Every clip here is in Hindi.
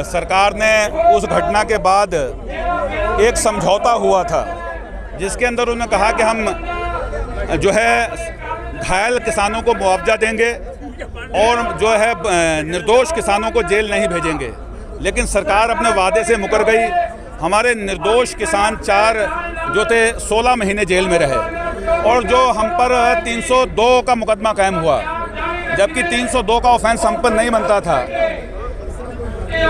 सरकार ने उस घटना के बाद एक समझौता हुआ था जिसके अंदर उन्होंने कहा कि हम जो है घायल किसानों को मुआवजा देंगे और जो है निर्दोष किसानों को जेल नहीं भेजेंगे, लेकिन सरकार अपने वादे से मुकर गई। हमारे निर्दोष किसान 4 जो थे 16 महीने जेल में रहे और जो हम पर 302 का मुकदमा कायम हुआ, जबकि 302 का ऑफेंस हम पर नहीं बनता था।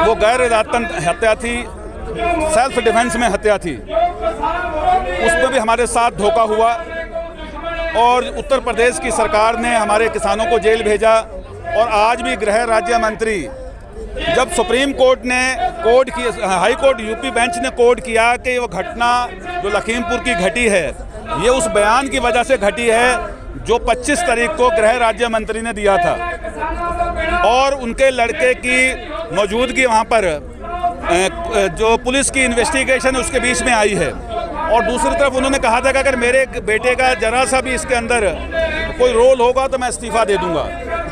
वो गैर इरादतन हत्या थी, सेल्फ डिफेंस में हत्या थी, उसमें भी हमारे साथ धोखा हुआ और उत्तर प्रदेश की सरकार ने हमारे किसानों को जेल भेजा। और आज भी गृह राज्य मंत्री जब सुप्रीम कोर्ट ने कोर्ट की हाई कोर्ट यूपी बेंच ने कोर्ट किया कि वो घटना जो लखीमपुर की घटी है ये उस बयान की वजह से घटी है जो 25 तारीख को गृह राज्य मंत्री ने दिया था और उनके लड़के की मौजूदगी वहाँ पर जो पुलिस की इन्वेस्टिगेशन उसके बीच में आई है। और दूसरी तरफ उन्होंने कहा था कि अगर मेरे बेटे का जरा सा भी इसके अंदर कोई रोल होगा तो मैं इस्तीफ़ा दे दूंगा।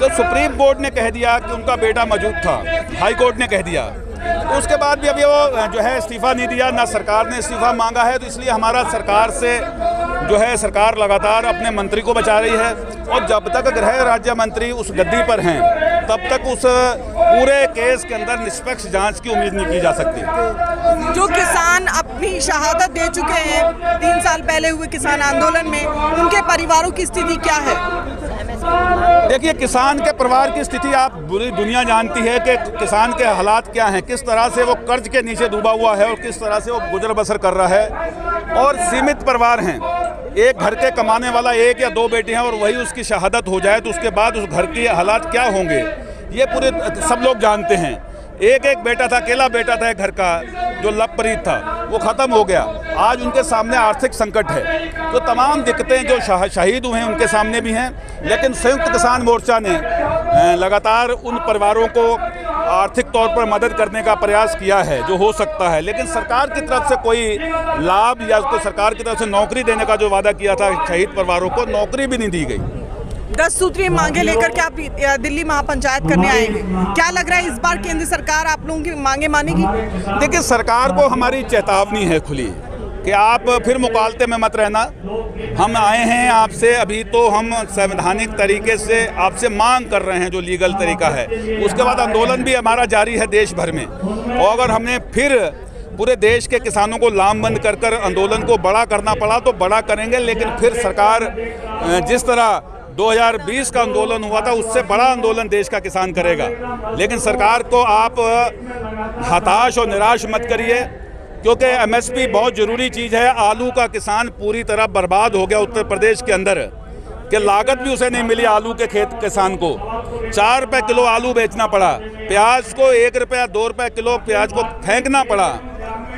जब सुप्रीम कोर्ट ने कह दिया कि उनका बेटा मौजूद था, हाई कोर्ट ने कह दिया, तो उसके बाद भी अभी वो जो है इस्तीफ़ा नहीं दिया, ना सरकार ने इस्तीफ़ा मांगा है। तो इसलिए हमारा सरकार से जो है सरकार लगातार अपने मंत्री को बचा रही है और जब तक गृह राज्य मंत्री उस गद्दी पर हैं तब तक उस पूरे केस के अंदर निष्पक्ष जांच की उम्मीद नहीं की जा सकती। जो किसान अपनी शहादत दे चुके हैं 3 साल पहले हुए किसान आंदोलन में, उनके परिवारों की स्थिति क्या है? देखिए, किसान के परिवार की स्थिति आप पूरी दुनिया जानती है कि किसान के हालात क्या हैं, किस तरह से वो कर्ज के नीचे डूबा हुआ है और किस तरह से वो गुजर बसर कर रहा है। और सीमित परिवार हैं, एक घर के कमाने वाला 1 या 2 बेटे हैं और वही उसकी शहादत हो जाए तो उसके बाद उस घर के हालात क्या होंगे ये पूरे सब लोग जानते हैं। एक बेटा था, अकेला बेटा था एक घर का जो लवप्रीत था, वो ख़त्म हो गया। आज उनके सामने आर्थिक संकट है। तो तमाम दिक्कतें जो शहीद हुए हैं उनके सामने भी हैं, लेकिन संयुक्त किसान मोर्चा ने लगातार उन परिवारों को आर्थिक तौर पर मदद करने का प्रयास किया है जो हो सकता है, लेकिन सरकार की तरफ से कोई लाभ या उसको सरकार की तरफ से नौकरी देने का जो वादा किया था शहीद परिवारों को, नौकरी भी नहीं दी गई। 10 सूत्रीय मांगे लेकर के आप दिल्ली महापंचायत करने आएंगे, क्या लग रहा है इस बार केंद्र सरकार आप लोगों की मांगे मानेगी? देखिए, सरकार को हमारी चेतावनी है खुली कि आप फिर मुकालते में मत रहना। हम आए हैं आपसे, अभी तो हम संवैधानिक तरीके से आपसे मांग कर रहे हैं जो लीगल तरीका है, उसके बाद आंदोलन भी हमारा जारी है देश भर में। और अगर हमने फिर पूरे देश के किसानों को लामबंद कर कर आंदोलन को बड़ा करना पड़ा तो बड़ा करेंगे, लेकिन फिर सरकार जिस तरह 2020 का आंदोलन हुआ था उससे बड़ा आंदोलन देश का किसान करेगा। लेकिन सरकार को आप हताश और निराश मत करिए, क्योंकि एमएसपी बहुत ज़रूरी चीज़ है। आलू का किसान पूरी तरह बर्बाद हो गया उत्तर प्रदेश के अंदर, कि लागत भी उसे नहीं मिली। आलू के खेत किसान को 4 रुपये किलो आलू बेचना पड़ा, प्याज को 1 रुपया 2 रुपये किलो प्याज को फेंकना पड़ा।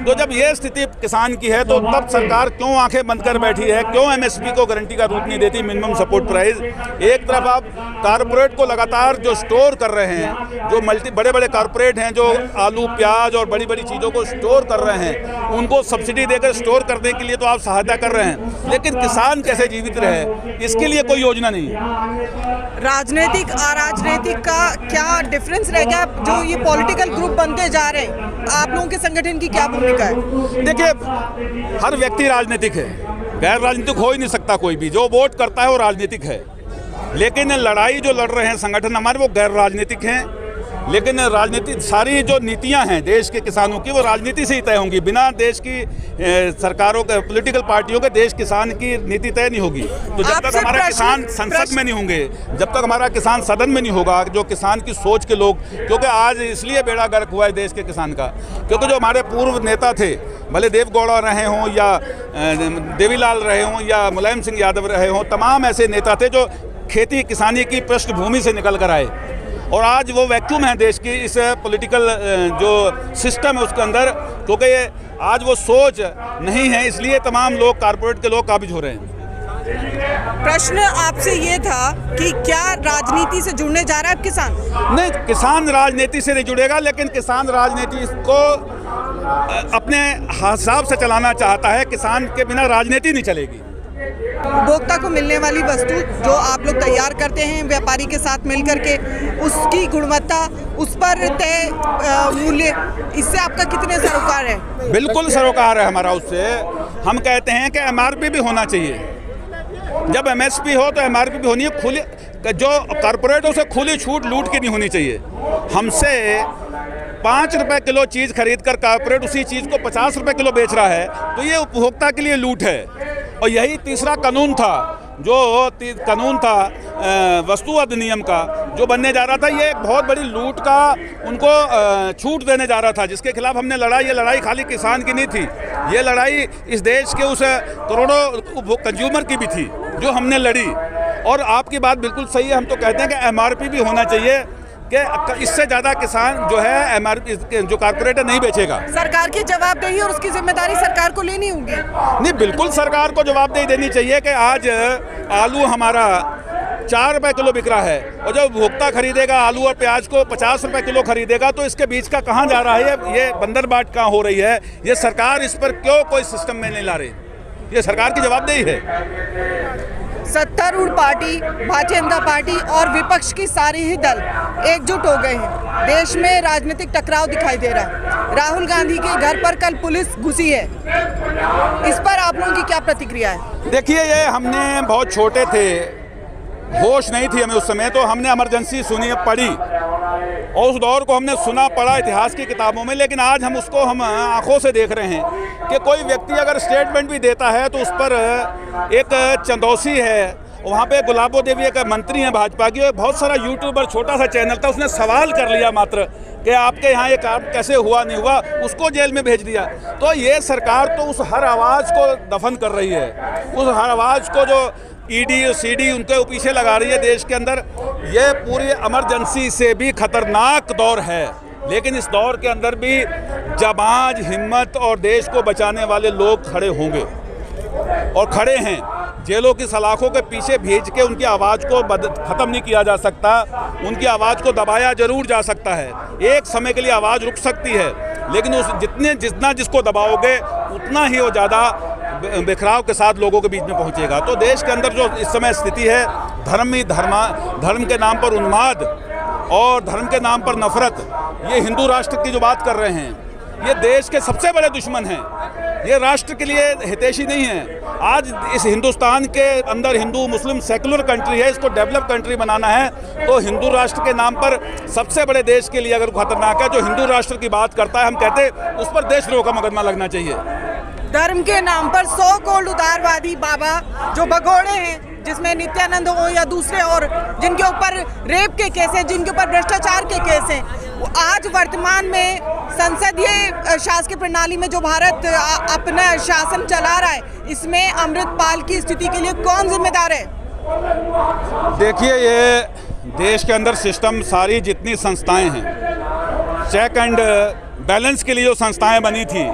तो जब ये स्थिति किसान की है तो तब सरकार क्यों आंखें बंद कर बैठी है, क्यों एमएसपी को गारंटी का रूप नहीं देती, मिनिमम सपोर्ट प्राइस? एक तरफ आप कारपोरेट को लगातार जो स्टोर कर रहे हैं, जो बड़े बड़े कारपोरेट हैं जो आलू प्याज और बड़ी बड़ी चीज़ों को स्टोर कर रहे हैं, उनको सब्सिडी देकर स्टोर करने के लिए तो आप सहायता कर रहे हैं, लेकिन किसान कैसे जीवित रहे इसके लिए कोई योजना नहीं है। राजनीतिक अराजनीतिक का क्या डिफरेंस रह गया जो ये पॉलिटिकल ग्रुप बनते जा रहे हैं? आप लोगों के संगठन की क्या भूमिका है? देखिए, हर व्यक्ति राजनीतिक है, गैर राजनीतिक हो ही नहीं सकता। कोई भी जो वोट करता है वो राजनीतिक है, लेकिन लड़ाई जो लड़ रहे हैं संगठन हमारे वो गैर राजनीतिक हैं। लेकिन राजनीति सारी जो नीतियां हैं देश के किसानों की वो राजनीति से ही तय होंगी। बिना देश की सरकारों के पॉलिटिकल पार्टियों के देश किसान की नीति तय नहीं होगी। तो जब तक हमारा किसान संसद में नहीं होंगे, जब तक हमारा किसान सदन में नहीं होगा, जो किसान की सोच के लोग, क्योंकि आज इसलिए बेड़ा गर्क हुआ है देश के किसान का, क्योंकि जो हमारे पूर्व नेता थे, भले देवगौड़ा रहे हों या देवीलाल रहे हों या मुलायम सिंह यादव रहे हों, तमाम ऐसे नेता थे जो खेती किसानी की पृष्ठभूमि से निकल कर आए और आज वो वैक्यूम है देश की इस पॉलिटिकल जो सिस्टम है उसके अंदर, क्योंकि आज वो सोच नहीं है, इसलिए तमाम लोग कारपोरेट के लोग काबिज हो रहे हैं। प्रश्न आपसे ये था कि क्या राजनीति से जुड़ने जा रहा है किसान? नहीं, किसान राजनीति से नहीं जुड़ेगा, लेकिन किसान राजनीति को अपने हिसाब से चलाना चाहता है। किसान के बिना राजनीति नहीं चलेगी। उपभोक्ता को मिलने वाली वस्तु जो आप लोग तैयार करते हैं व्यापारी के साथ मिलकर के, उसकी गुणवत्ता, उस पर तय मूल्य, इससे आपका कितने सरोकार है? बिल्कुल सरोकार है हमारा उससे। हम कहते हैं कि MRP भी होना चाहिए। जब MSP हो तो MRP भी होनी है। खुली, जो कॉरपोरेट उसे खुली छूट लूट की नहीं होनी चाहिए। हमसे 5 रुपए किलो चीज़ खरीद कर कॉरपोरेट उसी चीज़ को 50 रुपए किलो बेच रहा है, तो ये उपभोक्ता के लिए लूट है। और यही तीसरा कानून था, जो कानून था वस्तु अधिनियम का, जो बनने जा रहा था। ये एक बहुत बड़ी लूट का उनको छूट देने जा रहा था, जिसके खिलाफ हमने लड़ाई। ये लड़ाई खाली किसान की नहीं थी, ये लड़ाई इस देश के उस करोड़ों कंज्यूमर की भी थी, जो हमने लड़ी। और आपकी बात बिल्कुल सही है। हम तो कहते हैं कि MRP भी होना चाहिए, कि इससे ज़्यादा किसान जो है MRP जो कॉर्पोरेट नहीं बेचेगा। सरकार की जवाबदेही और उसकी जिम्मेदारी सरकार को लेनी होगी। नहीं, बिल्कुल सरकार को जवाबदेही देनी चाहिए कि आज आलू हमारा 4 रुपए किलो बिक रहा है, और जब उपभोक्ता खरीदेगा आलू और प्याज को 50 रुपए किलो खरीदेगा, तो इसके बीच का कहाँ जा रहा है? ये बंदरबाट कहाँ हो रही है? ये सरकार इस पर क्यों कोई सिस्टम में नहीं ला रही? ये सरकार की जवाबदेही है। सत्तारूढ़ पार्टी भारतीय जनता पार्टी और विपक्ष की सारी ही दल एकजुट हो गए हैं। देश में राजनीतिक टकराव दिखाई दे रहा है। राहुल गांधी के घर पर कल पुलिस घुसी है, इस पर आप लोगों की क्या प्रतिक्रिया है? देखिए, ये हमने बहुत छोटे थे, होश नहीं थी हमें उस समय, तो हमने इमरजेंसी सुनी, पढ़ी, और उस दौर को हमने सुना पढ़ा इतिहास की किताबों में। लेकिन आज हम उसको आंखों से देख रहे हैं कि कोई व्यक्ति अगर स्टेटमेंट भी देता है तो उस पर एक चंदौसी है, वहाँ पे गुलाबो देवी एक मंत्री हैं भाजपा की, बहुत सारा यूट्यूबर, छोटा सा चैनल था, उसने सवाल कर लिया मात्र कि आपके यहाँ ये काम कैसे हुआ नहीं हुआ, उसको जेल में भेज दिया। तो ये सरकार तो उस हर आवाज़ को दफन कर रही है, उस हर आवाज़ को जो ED और CD उनके पीछे लगा रही है देश के अंदर। ये पूरी इमरजेंसी से भी खतरनाक दौर है, लेकिन इस दौर के अंदर भी जाबाज, हिम्मत और देश को बचाने वाले लोग खड़े होंगे और खड़े हैं। जेलों की सलाखों के पीछे भेज के उनकी आवाज़ को ख़त्म नहीं किया जा सकता, उनकी आवाज़ को दबाया जरूर जा सकता है। एक समय के लिए आवाज़ रुक सकती है, लेकिन जितना जिसको दबाओगे उतना ही वो ज़्यादा बिखराव के साथ लोगों के बीच में पहुंचेगा। तो देश के अंदर जो इस समय स्थिति है, धर्म के नाम पर उन्माद और धर्म के नाम पर नफरत, ये हिंदू राष्ट्र की जो बात कर रहे हैं, ये देश के सबसे बड़े दुश्मन हैं। ये राष्ट्र के लिए हितैषी नहीं है। आज इस हिंदुस्तान के अंदर हिंदू मुस्लिम सेकुलर कंट्री है, इसको डेवलप कंट्री बनाना है, तो हिंदू राष्ट्र के नाम पर सबसे बड़े देश के लिए अगर खतरनाक है, जो हिंदू राष्ट्र की बात करता है, हम कहते हैं उस पर देशद्रोह का मुकदमा लगना चाहिए। धर्म के नाम पर सो कॉल्ड उदारवादी बाबा जो भगोड़े हैं, जिसमें नित्यानंद हो या दूसरे, और जिनके ऊपर रेप के केस हैं, जिनके ऊपर भ्रष्टाचार के केस हैं, वो आज वर्तमान में संसदीय शासकीय प्रणाली में जो भारत अपना शासन चला रहा है, इसमें अमृतपाल की स्थिति के लिए कौन जिम्मेदार है? देखिए, ये देश के अंदर सिस्टम, सारी जितनी संस्थाएं हैं, चेक एंड बैलेंस के लिए जो संस्थाएं बनी थी,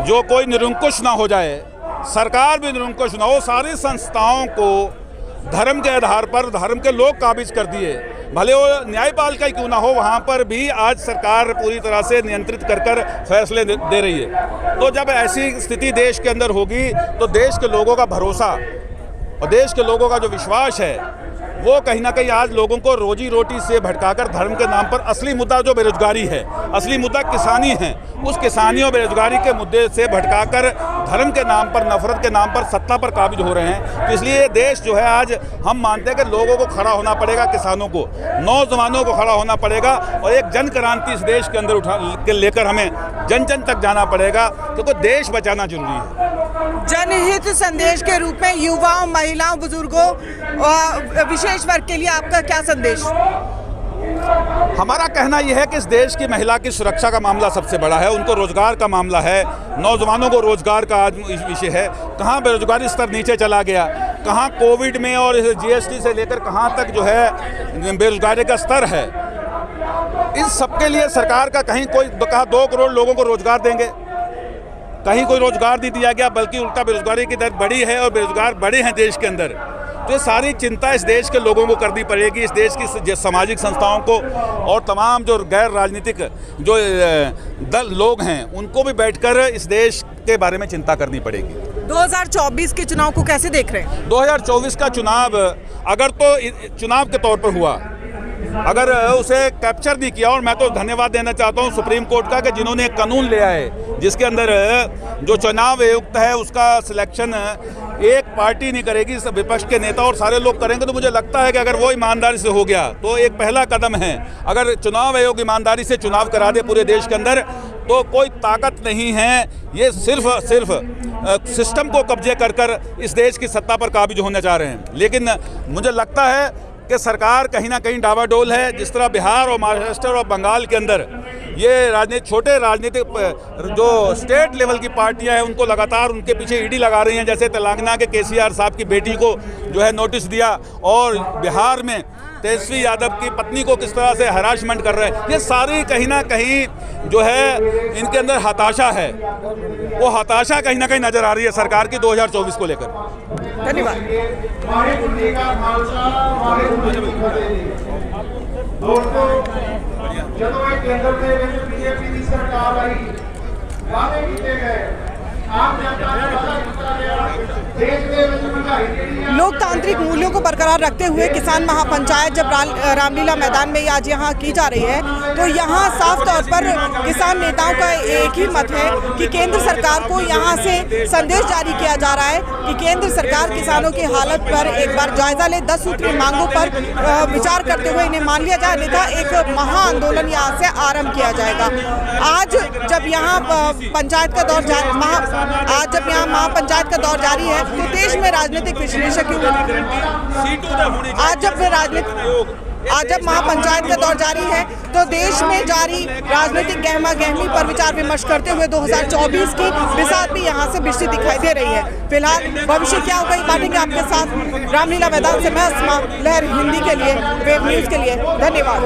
जो कोई निरंकुश ना हो जाए, सरकार भी निरंकुश ना हो, सारी संस्थाओं को धर्म के आधार पर धर्म के लोग काबिज कर दिए। भले वो न्यायपालिका क्यों ना हो, वहाँ पर भी आज सरकार पूरी तरह से नियंत्रित कर फैसले दे रही है। तो जब ऐसी स्थिति देश के अंदर होगी, तो देश के लोगों का भरोसा और देश के लोगों का जो विश्वास है, वो कहीं ना कहीं आज लोगों को रोजी रोटी से भटकाकर धर्म के नाम पर, असली मुद्दा जो बेरोजगारी है, असली मुद्दा किसानी है, उस किसानी और बेरोजगारी के मुद्दे से भटकाकर धर्म के नाम पर, नफरत के नाम पर सत्ता पर काबिज हो रहे हैं। तो इसलिए देश जो है, आज हम मानते हैं कि लोगों को खड़ा होना पड़ेगा, किसानों को, नौजवानों को खड़ा होना पड़ेगा, और एक जन क्रांति इस देश के अंदर लेकर हमें जन जन तक जाना पड़ेगा, क्योंकि देश बचाना जरूरी है। जनहित संदेश के रूप में युवाओं, महिलाओं, बुजुर्गों और विशेष वर्ग के लिए आपका क्या संदेश? हमारा कहना यह है कि इस देश की महिला की सुरक्षा का मामला सबसे बड़ा है, उनको रोजगार का मामला है, नौजवानों को रोजगार का आज विषय है। कहाँ बेरोजगारी स्तर नीचे चला गया, कहाँ कोविड में और GST से लेकर कहाँ तक जो है बेरोजगारी का स्तर है। इन सबके लिए सरकार का कहीं कोई 2 करोड़ लोगों को रोजगार देंगे, कहीं कोई रोजगार नहीं दिया गया, बल्कि उल्टा बेरोजगारी की दर बढ़ी है और बेरोजगार बढ़े हैं देश के अंदर। तो ये सारी चिंता इस देश के लोगों को करनी पड़ेगी, इस देश की सामाजिक संस्थाओं को, और तमाम जो गैर राजनीतिक जो दल लोग हैं, उनको भी बैठकर इस देश के बारे में चिंता करनी पड़ेगी। 2024 के चुनाव को कैसे देख रहे हैं? 2024 का चुनाव अगर तो चुनाव के तौर पर हुआ, अगर उसे कैप्चर नहीं किया, और मैं तो धन्यवाद देना चाहता हूं सुप्रीम कोर्ट का कि जिन्होंने एक कानून लिया है जिसके अंदर जो चुनाव आयुक्त है उसका सिलेक्शन एक पार्टी नहीं करेगी, सब विपक्ष के नेता और सारे लोग करेंगे। तो मुझे लगता है कि अगर वो ईमानदारी से हो गया तो एक पहला कदम है। अगर चुनाव आयोग ईमानदारी से चुनाव करा दे पूरे देश के अंदर तो कोई ताकत नहीं है, ये सिर्फ सिस्टम को कब्जे कर इस देश की सत्ता पर काबिज होने जा रहे हैं। लेकिन मुझे लगता है कि सरकार कहीं ना कहीं डावाडोल है। जिस तरह बिहार और महाराष्ट्र और बंगाल के अंदर ये छोटे राजनीतिक जो स्टेट लेवल की पार्टियां हैं उनको लगातार उनके पीछे ईडी लगा रही हैं, जैसे तेलंगाना के केसीआर साहब की बेटी को जो है नोटिस दिया, और बिहार में तेजस्वी यादव की पत्नी को किस तरह से हरासमेंट कर रहे हैं। ये सारी कहीं ना कहीं जो है इनके अंदर हताशा है, वो हताशा कहीं ना कहीं नजर आ रही है सरकार की 2024 को लेकर। धन्यवाद। ਜਦੋਂ ਇਹ ਕੇਂਦਰ ਦੇ ਵਿੱਚ ਬੀਜੇਪੀ ਦੀ ਸਰਕਾਰ ਆਈ, ਵਾਅਦੇ ਕੀਤੇ ਗਏ, ਆਮ ਜਨਤਾ ਨੂੰ ਵਾਅਦਾ ਕੀਤਾ ਗਿਆ, देश ਦੇ ਵਿੱਚ ਮਹਿੰਗਾਈ ਜਿਹੜੀ ਆ। लोकतांत्रिक मूल्यों को बरकरार रखते हुए किसान महापंचायत जब रामलीला मैदान में आज यहाँ की जा रही है तो यहाँ साफ तौर पर किसान नेताओं का एक ही मत है कि केंद्र सरकार को यहाँ से संदेश जारी किया जा रहा है कि केंद्र सरकार किसानों की हालत पर एक बार जायजा ले, 10 सूत्री मांगों पर विचार करते हुए इन्हें मान लिया जाए, अन्यथा एक महा आंदोलन यहाँ से आरंभ किया जाएगा। आज जब यहाँ पंचायत का दौर आज जब यहाँ महापंचायत का दौर जारी है तो देश में राजनीतिक विश्लेषक आज जब महापंचायत का दौर जारी है तो देश में जारी राजनीतिक गहमा गहमी पर विचार विमर्श करते हुए 2024 की बिसात भी यहाँ से बिजली दिखाई दे रही है। फिलहाल भविष्य क्या होगा ये बातेंगे आपके साथ। रामलीला मैदान से मैं अस्मा, लहर हिंदी के लिए, वेब न्यूज के लिए, धन्यवाद।